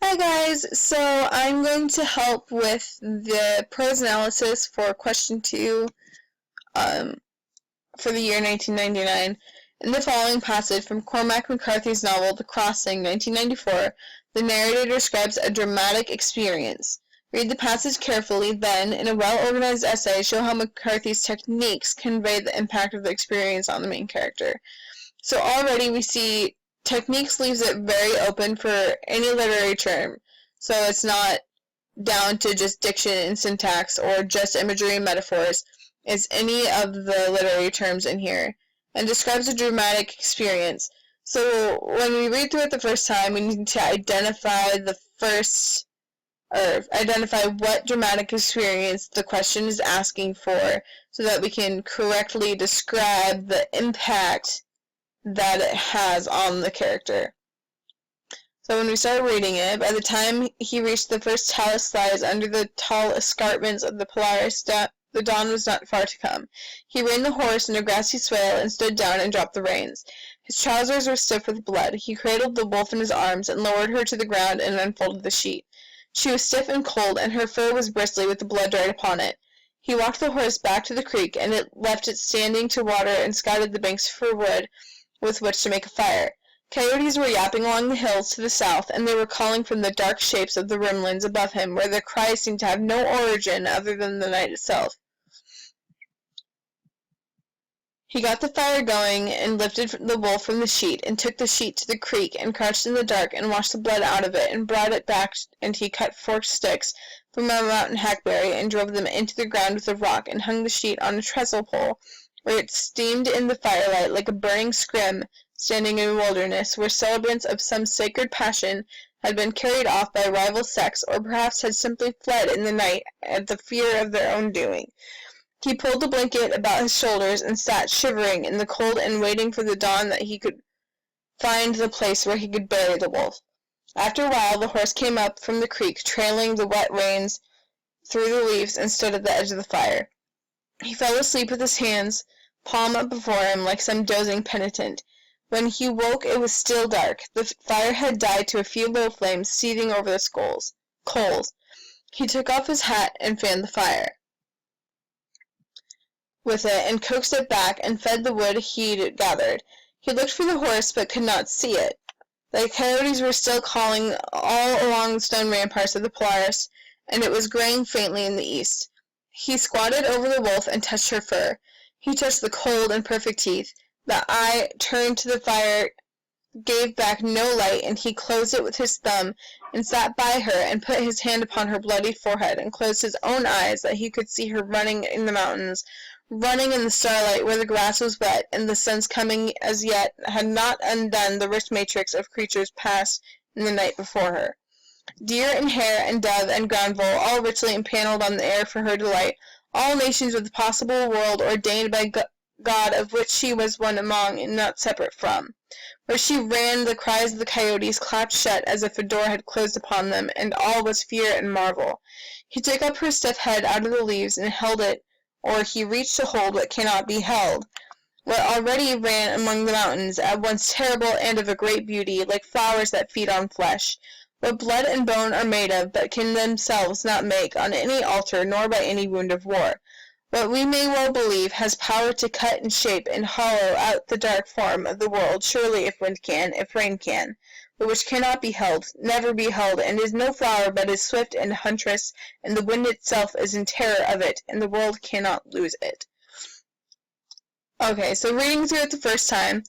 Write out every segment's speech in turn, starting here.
Hi guys, so I'm going to help with the prose analysis for question 2 for the year 1999. In the following passage from Cormac McCarthy's novel The Crossing, 1994, the narrator describes a dramatic experience. Read the passage carefully, then, in a well-organized essay, show how McCarthy's techniques convey the impact of the experience on the main character. So already we see techniques leaves it very open for any literary term. So it's not down to just diction and syntax or just imagery and metaphors. It's any of the literary terms in here. And describes a dramatic experience. So when we read through it the first time, we need to identify what dramatic experience the question is asking for so that we can correctly describe the impact that it has on the character. So when we started reading it, by the time he reached the first talus slides under the tall escarpments of the Polaris, the dawn was not far to come. He reined the horse in a grassy swale and stood down and dropped the reins. His trousers were stiff with blood. He cradled the wolf in his arms and lowered her to the ground and unfolded the sheet. She was stiff and cold, and her fur was bristly with the blood dried upon it. He walked the horse back to the creek, and left it standing to water and scouted the banks for wood with which to make a fire. Coyotes were yapping along the hills to the south, and they were calling from the dark shapes of the rimlands above him, where their cries seemed to have no origin other than the night itself. He got the fire going and lifted the wolf from the sheet, and took the sheet to the creek, and crouched in the dark, and washed the blood out of it, and brought it back, and he cut forked sticks from a mountain hackberry, and drove them into the ground with a rock, and hung the sheet on a trestle pole, where it steamed in the firelight like a burning scrim standing in a wilderness, where celebrants of some sacred passion had been carried off by rival sects, or perhaps had simply fled in the night at the fear of their own doing. He pulled the blanket about his shoulders and sat shivering in the cold and waiting for the dawn that he could find the place where he could bury the wolf. After a while the horse came up from the creek, trailing the wet reins through the leaves, and stood at the edge of the fire. He fell asleep with his hands palm up before him like some dozing penitent. When he woke it was still dark. The fire had died to a few low flames seething over the coals. He took off his hat and fanned the fire with it, and coaxed it back, and fed the wood he'd gathered. He looked for the horse, but could not see it. The coyotes were still calling all along the stone ramparts of the Polaris, and it was graying faintly in the east. He squatted over the wolf and touched her fur. He touched the cold and perfect teeth. The eye turned to the fire gave back no light, and he closed it with his thumb, and sat by her, and put his hand upon her bloodied forehead, and closed his own eyes, that he could see her running in the mountains, running in the starlight where the grass was wet, and the sun's coming as yet had not undone the rich matrix of creatures passed in the night before her. Deer and hare and dove and ground vole, all richly empaneled on the air for her delight, all nations of the possible world ordained by God, of which she was one among and not separate from. Where she ran, the cries of the coyotes clapped shut as if a door had closed upon them, and all was fear and marvel. He took up her stiff head out of the leaves and held it, or he reached to hold what cannot be held. What already ran among the mountains, at once terrible and of a great beauty, like flowers that feed on flesh. What blood and bone are made of, but can themselves not make on any altar, nor by any wound of war. What we may well believe has power to cut and shape and hollow out the dark form of the world, surely if wind can, if rain can, but which cannot be held, never be held, and is no flower, but is swift and huntress, and the wind itself is in terror of it, and the world cannot lose it. Okay, so reading through it the first time,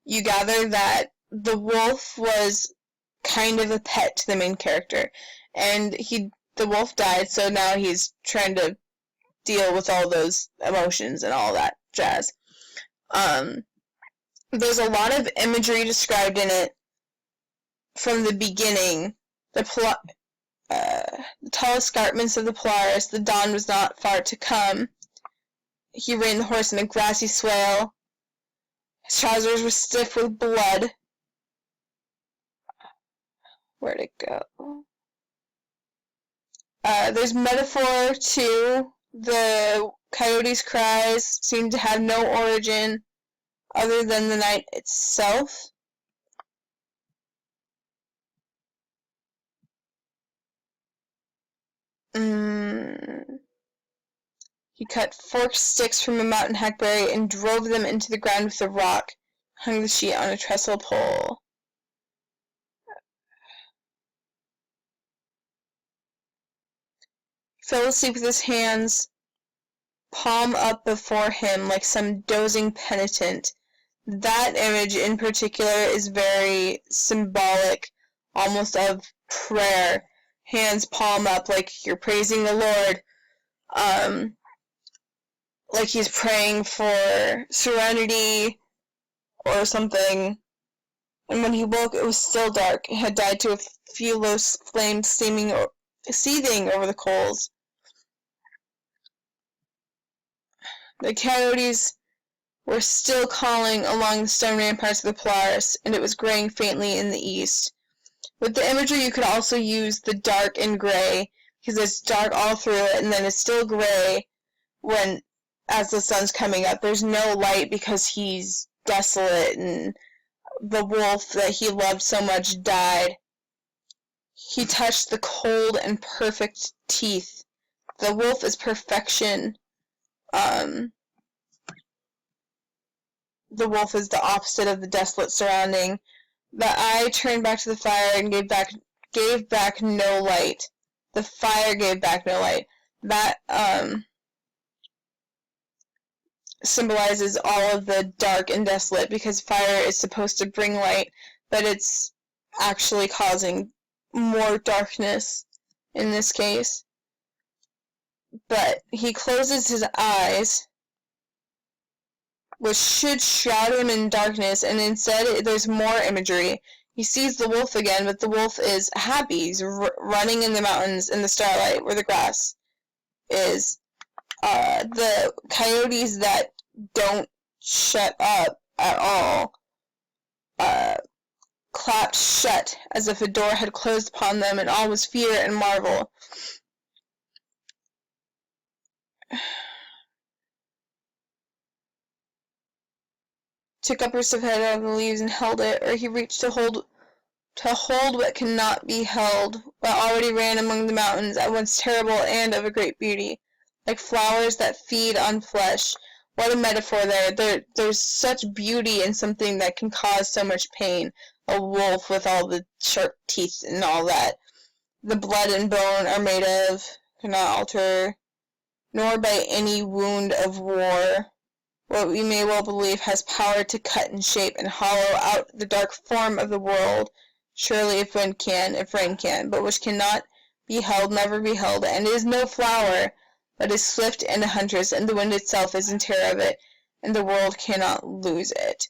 you gather that the wolf was kind of a pet to the main character, and the wolf died, so now he's trying to deal with all those emotions and all that jazz. There's a lot of imagery described in it from the beginning. The tall escarpments of the Polaris, the dawn was not far to come. He reined the horse in a grassy swale. His trousers were stiff with blood. Where'd it go? There's metaphor too. The coyotes' cries seem to have no origin other than the night itself. He cut forked sticks from a mountain hackberry and drove them into the ground with a rock, hung the sheet on a trestle pole. He fell asleep with his hands palm up before him like some dozing penitent. That image in particular is very symbolic, almost of prayer. Hands palm up like you're praising the Lord. Like he's praying for serenity or something. And when he woke, it was still dark. It had died to a few low flames seething over the coals. The coyotes were still calling along the stone ramparts of the Polaris, and it was graying faintly in the east. With the imagery, you could also use the dark and gray, because it's dark all through it, and then it's still gray as the sun's coming up. There's no light because he's desolate, and the wolf that he loved so much died. He touched the cold and perfect teeth. The wolf is perfection. The wolf is the opposite of the desolate surrounding. The eye turned back to the fire and gave back no light. The fire gave back no light. That symbolizes all of the dark and desolate, because fire is supposed to bring light, but it's actually causing more darkness in this case. But he closes his eyes, which should shroud him in darkness, and instead there's more imagery. He sees the wolf again, but the wolf is happy. He's running in the mountains in the starlight where the grass is. The coyotes that don't shut up at all clapped shut as if a door had closed upon them, and all was fear and marvel. Took up her stiff head out of the leaves and held it, or he reached to hold what cannot be held, what already ran among the mountains, at once terrible and of a great beauty, like flowers that feed on flesh. What a metaphor there. There's such beauty in something that can cause so much pain. A wolf with all the sharp teeth and all that. The blood and bone are made of, cannot alter, nor by any wound of war. What we may well believe has power to cut and shape and hollow out the dark form of the world, surely if rain can, but which cannot be held, never be held, and is no flower, but is swift and a huntress, and the wind itself is in terror of it, and the world cannot lose it.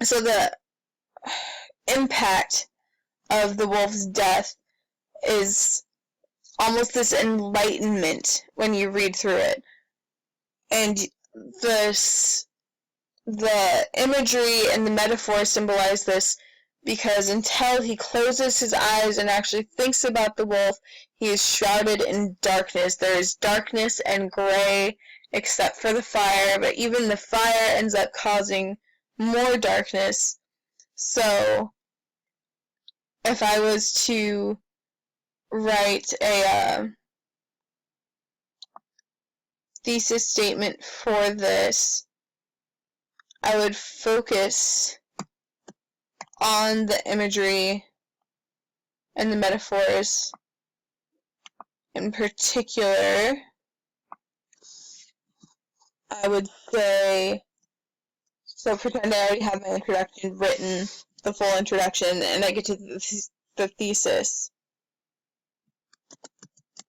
So the impact of the wolf's death is almost this enlightenment when you read through it. And the imagery and the metaphor symbolize this, because until he closes his eyes and actually thinks about the wolf, he is shrouded in darkness. There is darkness and gray except for the fire, but even the fire ends up causing more darkness. So if I was to write a thesis statement for this, I would focus on the imagery and the metaphors. In particular, I would say, so pretend I already have my introduction written, the full introduction, and I get to the thesis.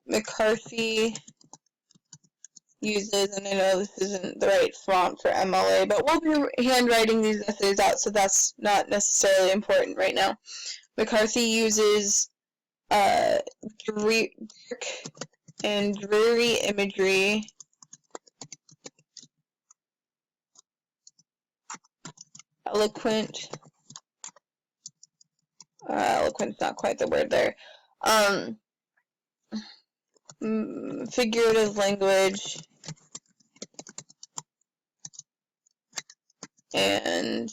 McCarthy uses, and I know this isn't the right font for MLA, but we'll be handwriting these essays out, so that's not necessarily important right now. McCarthy uses dark and dreary imagery eloquent's not quite the word there, figurative language, and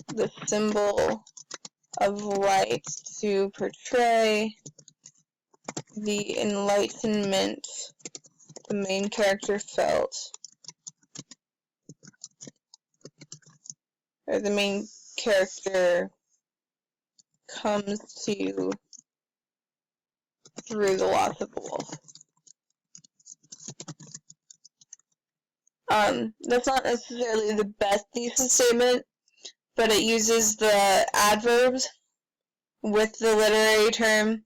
the symbol of light to portray the enlightenment the main character felt, or the main character comes to through the loss of the wolf. That's not necessarily the best thesis statement, but it uses the adverbs with the literary term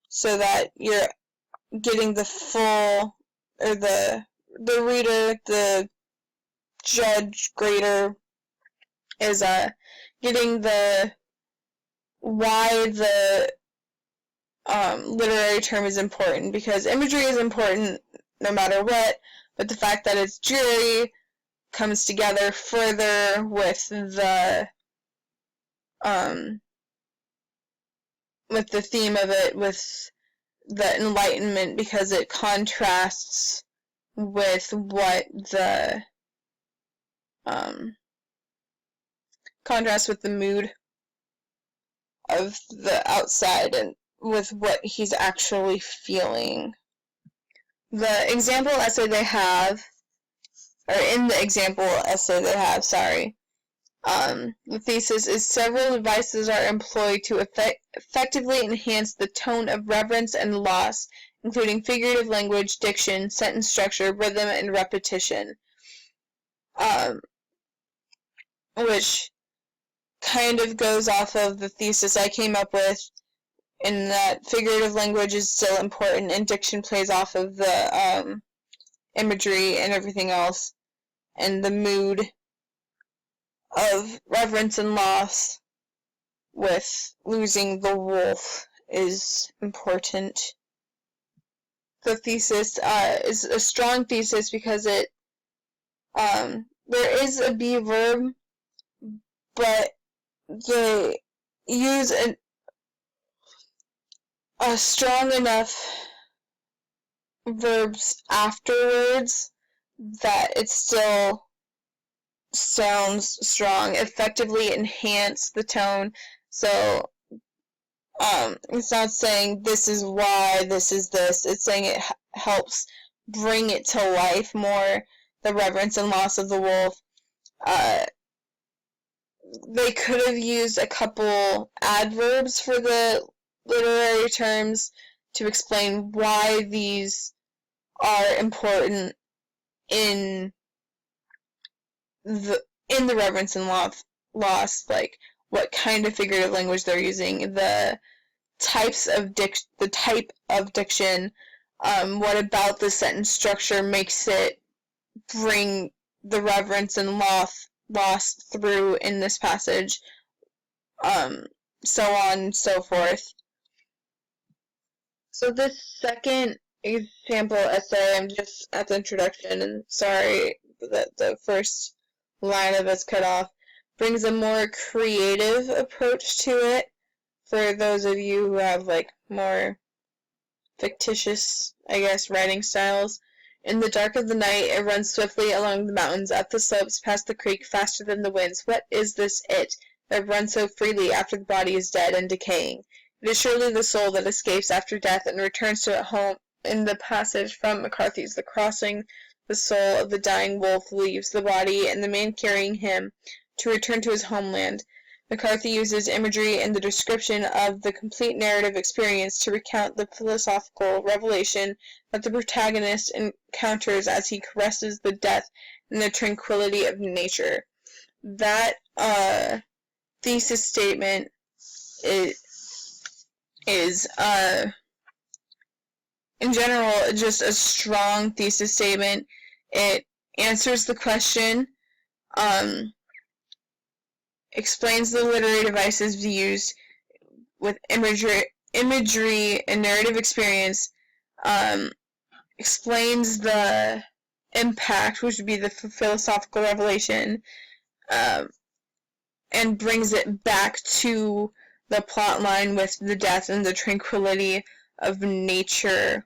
so that you're getting the full, or the reader, the judge, grader, is getting the why the literary term is important, because imagery is important no matter what, but the fact that it's dreary comes together further with the theme of it, with the enlightenment, because it contrasts with what the mood of the outside and with what he's actually feeling. The example essay they have, or in the example essay they have, the thesis is several devices are employed to effectively enhance the tone of reverence and loss, including figurative language, diction, sentence structure, rhythm, and repetition. Which kind of goes off of the thesis I came up with, in that figurative language is still important and diction plays off of the imagery and everything else, and the mood of reverence and loss with losing the wolf is important. The thesis is a strong thesis because it there is a be verb, but they use a strong enough verbs afterwards that it still sounds strong. Effectively enhance the tone. So it's not saying this is why, this is this. It's saying it helps bring it to life more, the reverence and loss of the wolf. They could have used a couple adverbs for the literary terms to explain why these are important in the reverence and loss, like what kind of figurative language they're using, the type of diction, what about the sentence structure makes it bring the reverence and loss through in this passage, so on and so forth. So this second example essay, I'm just at the introduction, and sorry that the first line of it's cut off, brings a more creative approach to it for those of you who have like more fictitious, I guess, writing styles. In the dark of the night, it runs swiftly along the mountains, up the slopes, past the creek, faster than the winds. What is this it that runs so freely after the body is dead and decaying? It is surely the soul that escapes after death and returns to its home. In the passage from McCarthy's The Crossing, the soul of the dying wolf leaves the body and the man carrying him to return to his homeland. McCarthy uses imagery in the description of the complete narrative experience to recount the philosophical revelation that the protagonist encounters as he caresses the death and the tranquility of nature. That thesis statement is in general just a strong thesis statement. It answers the question, explains the literary devices used with imagery and narrative experience, explains the impact, which would be the philosophical revelation, and brings it back to the plot line with the death and the tranquility of nature